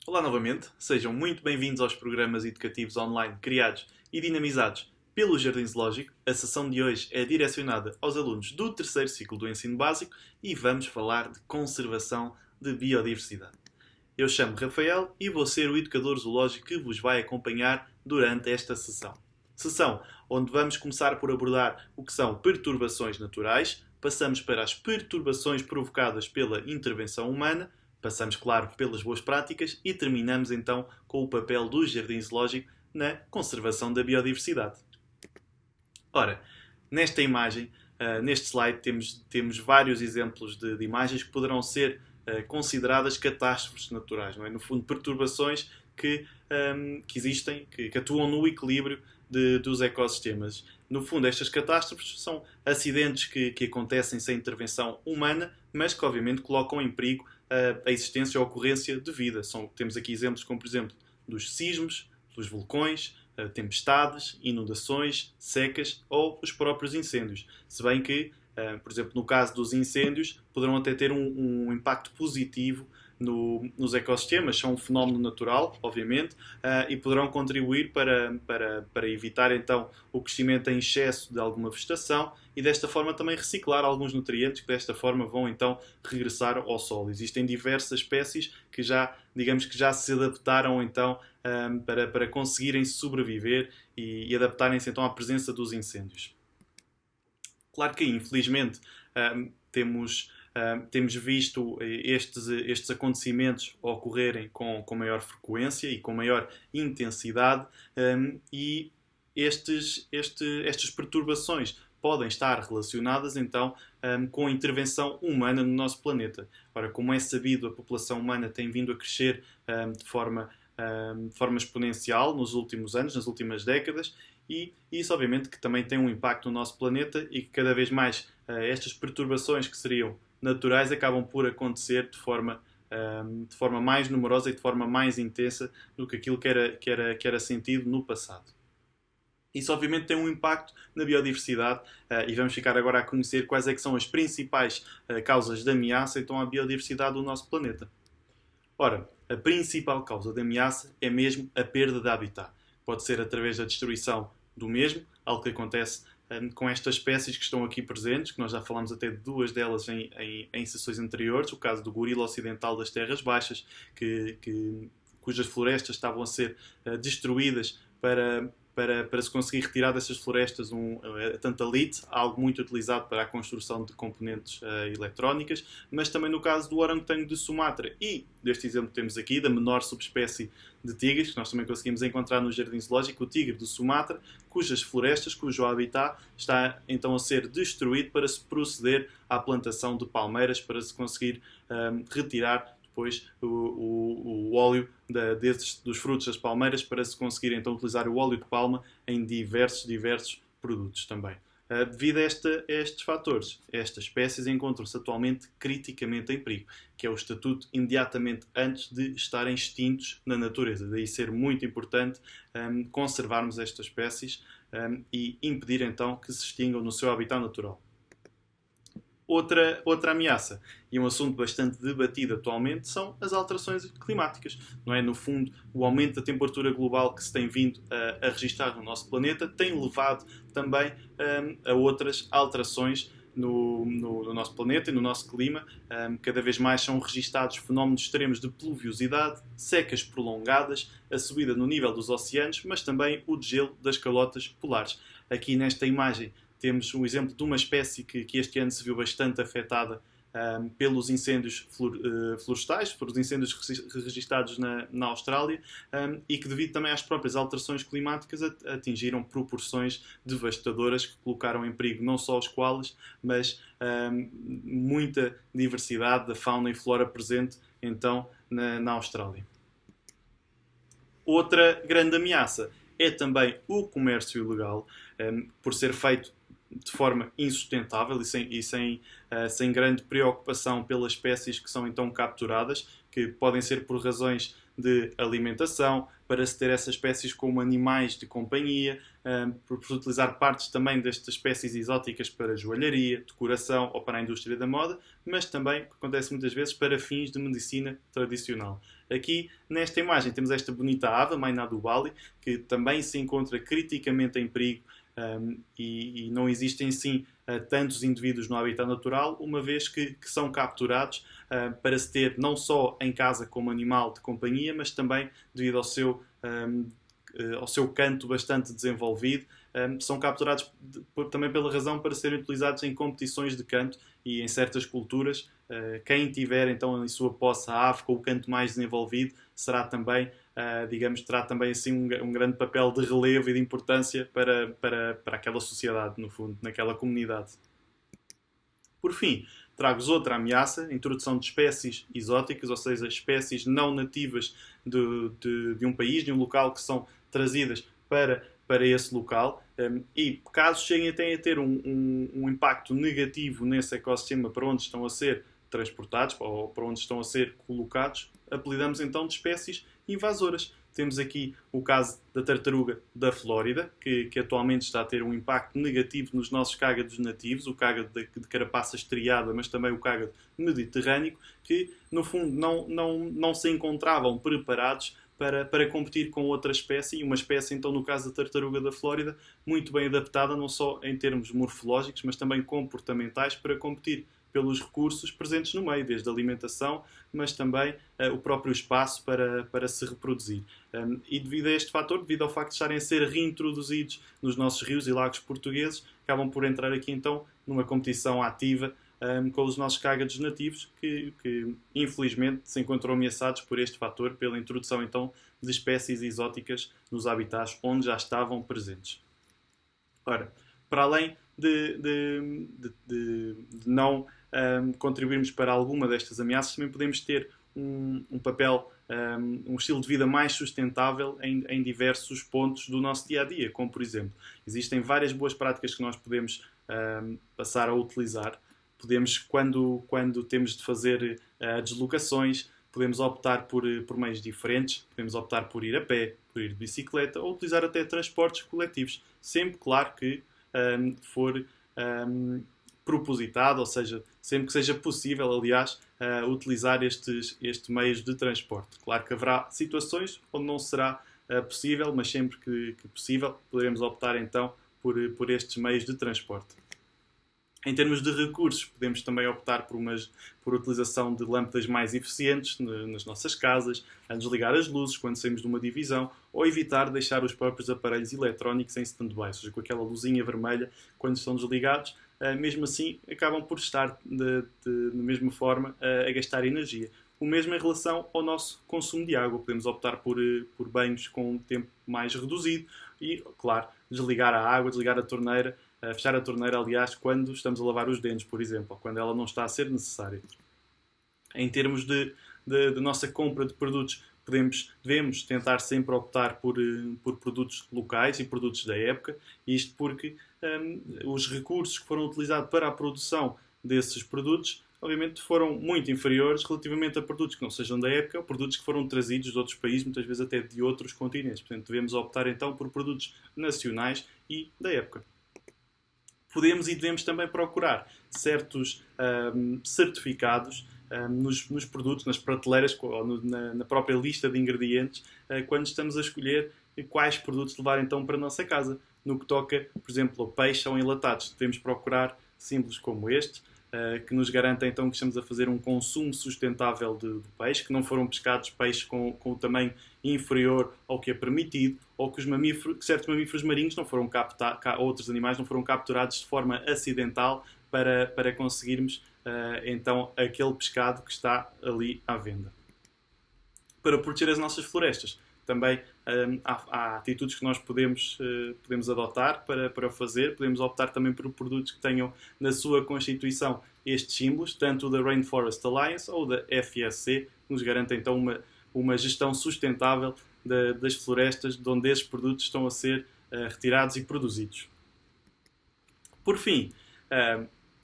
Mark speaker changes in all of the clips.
Speaker 1: Olá novamente, sejam muito bem-vindos aos programas educativos online criados e dinamizados pelo Jardim Zoológico. A sessão de hoje é direcionada aos alunos do terceiro ciclo do ensino básico e vamos falar de conservação de biodiversidade. Eu chamo Rafael e vou ser o educador zoológico que vos vai acompanhar durante esta sessão. Sessão onde vamos começar por abordar o que são perturbações naturais, passamos para as perturbações provocadas pela intervenção humana, passamos, claro, pelas boas práticas e terminamos então com o papel do Jardim Zoológico na conservação da biodiversidade. Ora, nesta imagem, neste slide, temos vários exemplos de imagens que poderão ser consideradas catástrofes naturais, não é? No fundo, perturbações que existem, que atuam no equilíbrio dos ecossistemas. No fundo, estas catástrofes são acidentes que acontecem sem intervenção humana, mas que obviamente colocam em perigo a existência ou a ocorrência de vida. Temos aqui exemplos como, por exemplo, dos sismos, dos vulcões, tempestades, inundações, secas ou os próprios incêndios. Se bem que, por exemplo, no caso dos incêndios, poderão até ter um impacto positivo nos ecossistemas. São um fenómeno natural, obviamente, e poderão contribuir para evitar então o crescimento em excesso de alguma vegetação e desta forma também reciclar alguns nutrientes que desta forma vão então regressar ao solo. Existem diversas espécies que digamos que já se adaptaram então para conseguirem sobreviver e adaptarem-se então à presença dos incêndios. Claro que, infelizmente, temos visto estes acontecimentos ocorrerem com maior frequência e com maior intensidade e estas perturbações podem estar relacionadas então com a intervenção humana no nosso planeta. Ora, como é sabido, a população humana tem vindo a crescer de forma exponencial nos últimos anos, nas últimas décadas, e isso obviamente que também tem um impacto no nosso planeta e que cada vez mais estas perturbações que seriam naturais acabam por acontecer de forma mais numerosa e de forma mais intensa do que aquilo que era sentido no passado. Isso obviamente tem um impacto na biodiversidade e vamos ficar agora a conhecer quais é que são as principais causas de ameaça então à biodiversidade do nosso planeta. Ora, a principal causa de ameaça é mesmo a perda de habitat. Pode ser através da destruição do mesmo, algo que acontece com estas espécies que estão aqui presentes, que nós já falámos até de duas delas em sessões anteriores, o caso do gorila ocidental das terras baixas, cujas florestas estavam a ser destruídas para se conseguir retirar dessas florestas a tantalite, algo muito utilizado para a construção de componentes eletrónicas, mas também no caso do orangotango de Sumatra e deste exemplo que temos aqui, da menor subespécie de tigres, que nós também conseguimos encontrar no Jardim Zoológico, o tigre de Sumatra, cujas florestas, cujo habitat está então a ser destruído para se proceder à plantação de palmeiras, para se conseguir retirar depois o óleo dos frutos das palmeiras para se conseguir então utilizar o óleo de palma em diversos produtos também. Devido a estes fatores, estas espécies encontram-se atualmente criticamente em perigo, que é o estatuto imediatamente antes de estarem extintos na natureza. Daí ser muito importante conservarmos estas espécies e impedir então que se extingam no seu habitat natural. Outra ameaça, e um assunto bastante debatido atualmente, são as alterações climáticas. Não é? No fundo, o aumento da temperatura global que se tem vindo a registrar no nosso planeta tem levado também a outras alterações no nosso planeta e no nosso clima. Cada vez mais são registados fenómenos extremos de pluviosidade, secas prolongadas, a subida no nível dos oceanos, mas também o degelo das calotas polares. Aqui nesta imagem temos um exemplo de uma espécie que este ano se viu bastante afetada pelos incêndios florestais, pelos incêndios registados na Austrália e que, devido também às próprias alterações climáticas, atingiram proporções devastadoras que colocaram em perigo não só os koalas, mas muita diversidade da fauna e flora presente então na Austrália. Outra grande ameaça é também o comércio ilegal, por ser feito de forma insustentável e sem grande preocupação pelas espécies que são então capturadas, que podem ser por razões de alimentação, para se ter essas espécies como animais de companhia, por se utilizar partes também destas espécies exóticas para joalharia, decoração ou para a indústria da moda, mas também, o que acontece muitas vezes, para fins de medicina tradicional. Aqui, nesta imagem, temos esta bonita ave, a Maina do Bali, que também se encontra criticamente em perigo e não existem, sim, tantos indivíduos no habitat natural, uma vez que são capturados para se ter não só em casa como animal de companhia, mas também devido ao seu canto bastante desenvolvido, são capturados também pela razão para serem utilizados em competições de canto e em certas culturas. Quem tiver então em sua posse a ave com o canto mais desenvolvido será também, digamos, terá também assim um grande papel de relevo e de importância para aquela sociedade, no fundo, naquela comunidade. Por fim, trago-vos outra ameaça, a introdução de espécies exóticas, ou seja, espécies não nativas de um país, de um local, que são trazidas para esse local, e caso cheguem até a ter um impacto negativo nesse ecossistema para onde estão a ser transportados ou para onde estão a ser colocados, apelidamos então de espécies invasoras. Temos aqui o caso da tartaruga da Flórida, que atualmente está a ter um impacto negativo nos nossos cágados nativos, o cágado de carapaça estriada, mas também o cágado mediterrâneo, que no fundo não se encontravam preparados para competir com outra espécie, e uma espécie, então, no caso da tartaruga da Flórida, muito bem adaptada, não só em termos morfológicos, mas também comportamentais, para competir pelos recursos presentes no meio, desde a alimentação, mas também o próprio espaço para se reproduzir. E devido a este fator, devido ao facto de estarem a ser reintroduzidos nos nossos rios e lagos portugueses, acabam por entrar aqui então numa competição ativa com os nossos cágados nativos, que infelizmente se encontram ameaçados por este fator, pela introdução então de espécies exóticas nos habitats onde já estavam presentes. Ora, para além de não contribuirmos para alguma destas ameaças, também podemos ter um papel, um estilo de vida mais sustentável em diversos pontos do nosso dia-a-dia, como por exemplo, existem várias boas práticas que nós podemos passar a utilizar. Podemos, quando temos de fazer deslocações, podemos optar por meios diferentes, podemos optar por ir a pé, por ir de bicicleta ou utilizar até transportes coletivos, sempre, claro, que for propositado, ou seja, sempre que seja possível, aliás, utilizar estes meios de transporte. Claro que haverá situações onde não será possível, mas sempre que possível poderemos optar então por estes meios de transporte. Em termos de recursos, podemos também optar por utilização de lâmpadas mais eficientes nas nossas casas, a desligar as luzes quando saímos de uma divisão, ou evitar deixar os próprios aparelhos eletrónicos em stand-by, ou seja, com aquela luzinha vermelha quando estão desligados. Mesmo assim, acabam por estar da mesma forma a gastar energia. O mesmo em relação ao nosso consumo de água. Podemos optar por banhos com um tempo mais reduzido e, claro, desligar a água, desligar a torneira, fechar a torneira, aliás, quando estamos a lavar os dentes, por exemplo, ou quando ela não está a ser necessária. Em termos de nossa compra de produtos, devemos tentar sempre optar por produtos locais e produtos da época, isto porque os recursos que foram utilizados para a produção desses produtos, obviamente, foram muito inferiores relativamente a produtos que não sejam da época ou produtos que foram trazidos de outros países, muitas vezes até de outros continentes. Portanto, devemos optar então por produtos nacionais e da época. Podemos e devemos também procurar certos certificados nos produtos, nas prateleiras, ou na própria lista de ingredientes, quando estamos a escolher quais produtos levar então para a nossa casa. No que toca, por exemplo, ao peixe ou enlatados, devemos procurar símbolos como este, que nos garantem então que estamos a fazer um consumo sustentável de peixe, que não foram pescados peixes com o tamanho inferior ao que é permitido, ou que certos mamíferos marinhos não foram outros animais não foram capturados de forma acidental para conseguirmos então aquele pescado que está ali à venda. Para proteger as nossas florestas, também há atitudes que nós podemos adotar para fazer. Podemos optar também por produtos que tenham na sua constituição estes símbolos, tanto da Rainforest Alliance ou da FSC, que nos garante então uma gestão sustentável das florestas de onde esses produtos estão a ser retirados e produzidos. Por fim,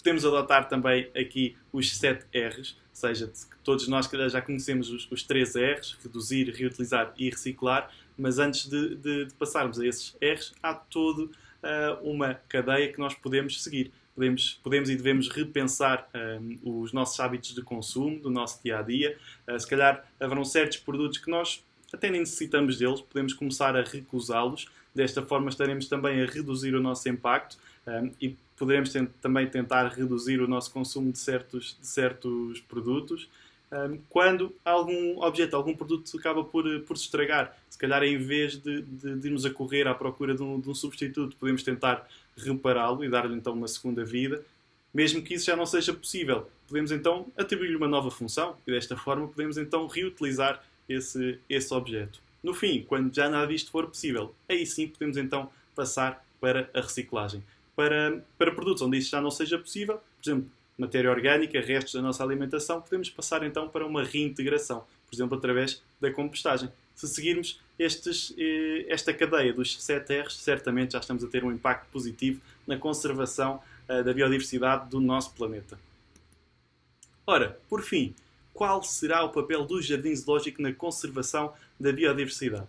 Speaker 1: Podemos adotar também aqui os 7 R's, ou seja, todos nós já conhecemos os 3 R's, reduzir, reutilizar e reciclar, mas antes de passarmos a esses R's, há toda uma cadeia que nós podemos seguir. Podemos e devemos repensar os nossos hábitos de consumo, do nosso dia-a-dia. Se calhar haverão certos produtos que nós até nem necessitamos deles, podemos começar a recusá-los. Desta forma estaremos também a reduzir o nosso impacto e poderemos também tentar reduzir o nosso consumo de certos produtos. Quando algum objeto, algum produto acaba por se estragar, se calhar em vez de irmos a correr à procura de um substituto, podemos tentar repará-lo e dar-lhe então uma segunda vida. Mesmo que isso já não seja possível, podemos então atribuir-lhe uma nova função e desta forma podemos então reutilizar esse objeto. No fim, quando já nada disto for possível, aí sim podemos então passar para a reciclagem. Para produtos onde isso já não seja possível, por exemplo, matéria orgânica, restos da nossa alimentação, podemos passar então para uma reintegração, por exemplo, através da compostagem. Se seguirmos esta cadeia dos 7 R's, certamente já estamos a ter um impacto positivo na conservação da biodiversidade do nosso planeta. Ora, por fim, qual será o papel do Jardim Zoológico na conservação da biodiversidade?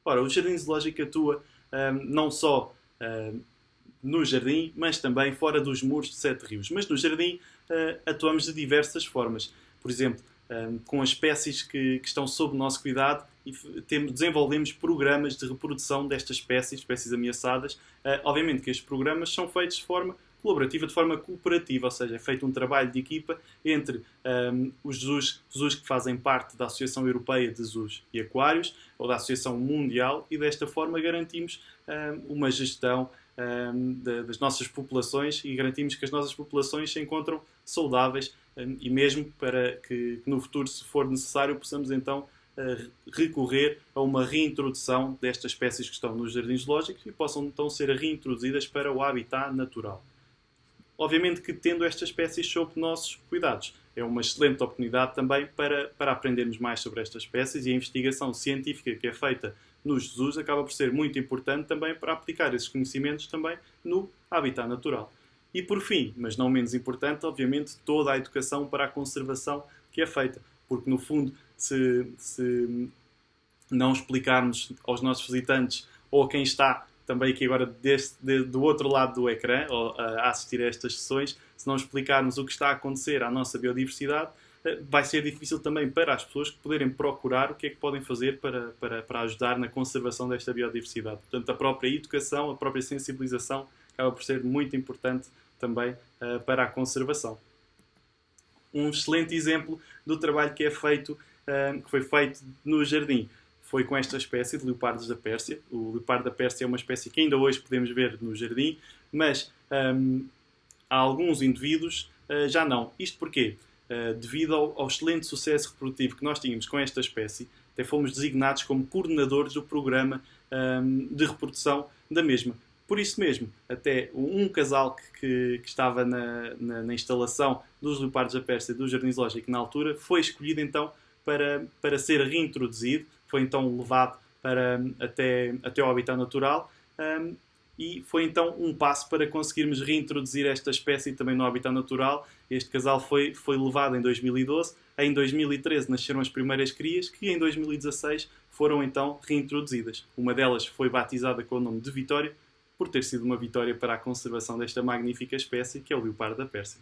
Speaker 1: Ora, o Jardim Zoológico atua não só no jardim, mas também fora dos muros de Sete Rios. Mas no jardim atuamos de diversas formas. Por exemplo, com as espécies que estão sob o nosso cuidado e desenvolvemos programas de reprodução destas espécies ameaçadas. Obviamente que estes programas são feitos de forma colaborativa, de forma cooperativa, ou seja, é feito um trabalho de equipa entre os zoos que fazem parte da Associação Europeia de Zoos e Aquários ou da Associação Mundial e desta forma garantimos uma gestão das nossas populações e garantimos que as nossas populações se encontram saudáveis e mesmo para que no futuro, se for necessário, possamos então recorrer a uma reintrodução destas espécies que estão nos jardins zoológicos e possam então ser reintroduzidas para o habitat natural. Obviamente que tendo estas espécies sob nossos cuidados, é uma excelente oportunidade também para aprendermos mais sobre estas espécies e a investigação científica que é feita nos zoos acaba por ser muito importante também para aplicar esses conhecimentos também no habitat natural. E por fim, mas não menos importante, obviamente, toda a educação para a conservação que é feita. Porque no fundo, se não explicarmos aos nossos visitantes ou a quem está também aqui agora do outro lado do ecrã, ou a assistir a estas sessões, se não explicarmos o que está a acontecer à nossa biodiversidade, vai ser difícil também para as pessoas poderem procurar o que é que podem fazer para ajudar na conservação desta biodiversidade. Portanto, a própria educação, a própria sensibilização acaba por ser muito importante também para a conservação. Um excelente exemplo do trabalho que foi feito no jardim foi com esta espécie de leopardos da Pérsia. O leopardo da Pérsia é uma espécie que ainda hoje podemos ver no jardim, mas há alguns indivíduos já não. Isto porquê? Devido ao excelente sucesso reprodutivo que nós tínhamos com esta espécie, até fomos designados como coordenadores do programa de reprodução da mesma. Por isso mesmo, até um casal que estava na instalação dos leopardos da Pérsia do Jardim Zoológico na altura foi escolhido então para ser reintroduzido, foi então levado até ao habitat natural e foi então um passo para conseguirmos reintroduzir esta espécie também no habitat natural. Este casal foi levado em 2012, em 2013 nasceram as primeiras crias que em 2016 foram então reintroduzidas. Uma delas foi batizada com o nome de Vitória, por ter sido uma vitória para a conservação desta magnífica espécie que é o leopardo da Pérsia.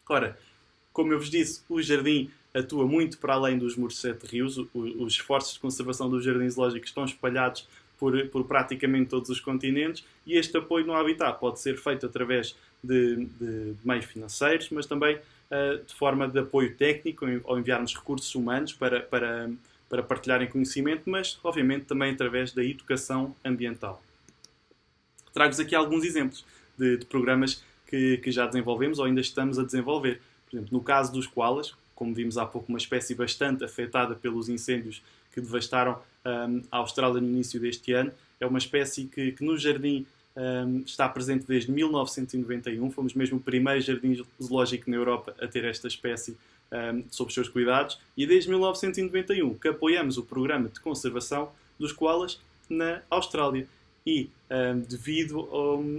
Speaker 1: Ora, como eu vos disse, o jardim atua muito para além dos muros de Sete Rios. Os esforços de conservação do jardim zoológico estão espalhados por praticamente todos os continentes e este apoio no habitat pode ser feito através de meios financeiros, mas também de forma de apoio técnico, ao enviarmos recursos humanos para partilharem conhecimento, mas obviamente também através da educação ambiental. Trago-vos aqui alguns exemplos de programas que já desenvolvemos ou ainda estamos a desenvolver. Por exemplo, no caso dos koalas, como vimos há pouco, uma espécie bastante afetada pelos incêndios que devastaram a Austrália no início deste ano. É uma espécie que no jardim está presente desde 1991. Fomos mesmo o primeiro jardim zoológico na Europa a ter esta espécie sob os seus cuidados. E desde 1991 que apoiamos o programa de conservação dos koalas na Austrália. e devido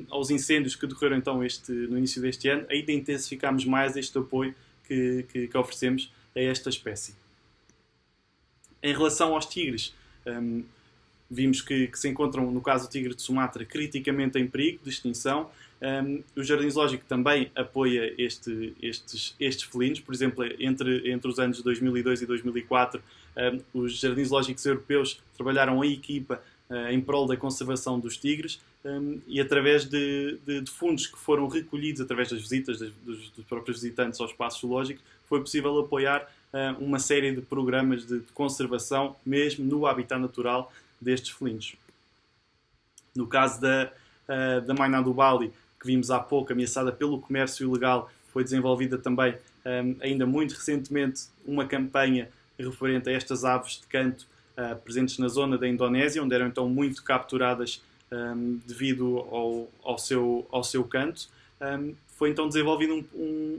Speaker 1: aos incêndios que decorreram então no início deste ano, ainda intensificamos mais este apoio que oferecemos a esta espécie. Em relação aos tigres, vimos que se encontram, no caso do tigre de Sumatra, criticamente em perigo de extinção. O Jardim Zoológico também apoia estes felinos. Por exemplo, entre os anos 2002 e 2004, os Jardins Zoológicos europeus trabalharam em equipa em prol da conservação dos tigres, e através de fundos que foram recolhidos através das visitas dos próprios visitantes ao espaço zoológico, foi possível apoiar uma série de programas de conservação, mesmo no habitat natural destes felinos. No caso da Maina do Bali, que vimos há pouco, ameaçada pelo comércio ilegal, foi desenvolvida também, ainda muito recentemente, uma campanha referente a estas aves de canto presentes na zona da Indonésia, onde eram então muito capturadas devido ao seu canto. Foi então desenvolvida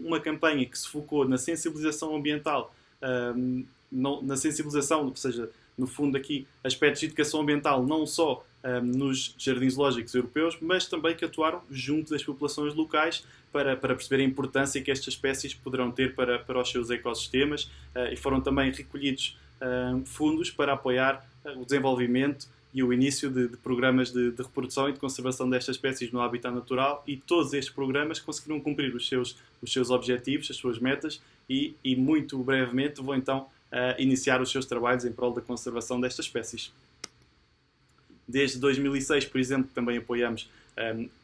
Speaker 1: uma campanha que se focou na sensibilização ambiental, na sensibilização, ou seja, no fundo aqui, aspectos de educação ambiental, não só nos jardins zoológicos europeus, mas também que atuaram junto das populações locais para perceber a importância que estas espécies poderão ter para os seus ecossistemas, e foram também recolhidos fundos para apoiar o desenvolvimento e o início de programas de reprodução e de conservação destas espécies no habitat natural, e todos estes programas conseguiram cumprir os seus objetivos, as suas metas, e muito brevemente vão então iniciar os seus trabalhos em prol da conservação destas espécies. Desde 2006, por exemplo, também apoiamos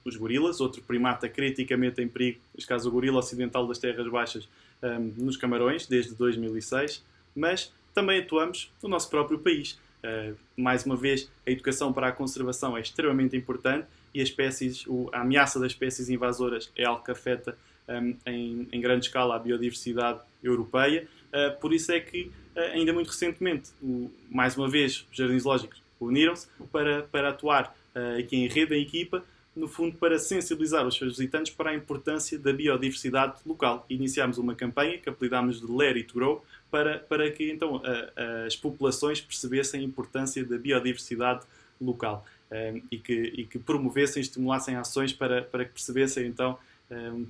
Speaker 1: os gorilas, outro primata criticamente em perigo, neste caso o gorila ocidental das terras baixas, nos Camarões, desde 2006, mas também atuamos no nosso próprio país. Mais uma vez, a educação para a conservação é extremamente importante, e a ameaça das espécies invasoras é algo que afeta em grande escala a biodiversidade europeia. Por isso é que, ainda muito recentemente, mais uma vez, os jardins zoológicos uniram-se para atuar aqui em rede, em equipa, no fundo para sensibilizar os seus visitantes para a importância da biodiversidade local. Iniciámos uma campanha que apelidámos de Let It Grow, para que então as populações percebessem a importância da biodiversidade local, e que promovessem, estimulassem ações para que percebessem então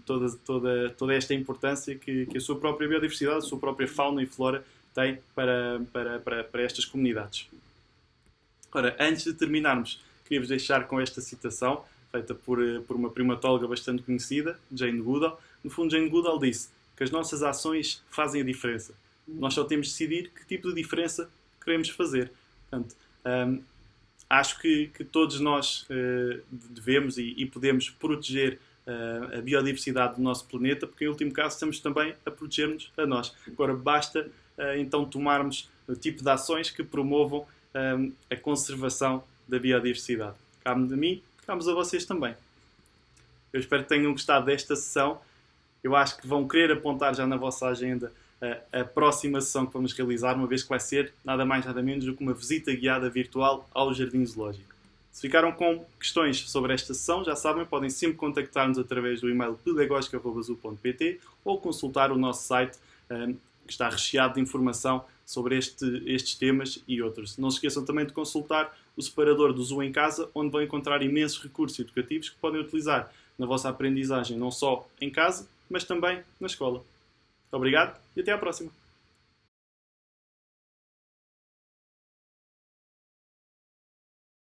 Speaker 1: toda esta importância que a sua própria biodiversidade, a sua própria fauna e flora tem para estas comunidades. Ora, antes de terminarmos, queria-vos deixar com esta citação, feita por uma primatóloga bastante conhecida, Jane Goodall. No fundo, Jane Goodall disse que as nossas ações fazem a diferença. Nós só temos de decidir que tipo de diferença queremos fazer. Portanto, acho que todos nós devemos e podemos proteger a biodiversidade do nosso planeta, porque em último caso estamos também a proteger-nos a nós. Agora basta então tomarmos o tipo de ações que promovam a conservação da biodiversidade. Cabe-me a mim, cabe-vos a vocês também. Eu espero que tenham gostado desta sessão. Eu acho que vão querer apontar já na vossa agenda a próxima sessão que vamos realizar, uma vez que vai ser nada mais nada menos do que uma visita guiada virtual ao Jardim Zoológico. Se ficaram com questões sobre esta sessão, já sabem, podem sempre contactar-nos através do e-mail pedagogica@zoo.pt ou consultar o nosso site, que está recheado de informação sobre estes temas e outros. Não se esqueçam também de consultar o separador do Zoo em Casa, onde vão encontrar imensos recursos educativos que podem utilizar na vossa aprendizagem, não só em casa, mas também na escola. Obrigado e até à próxima!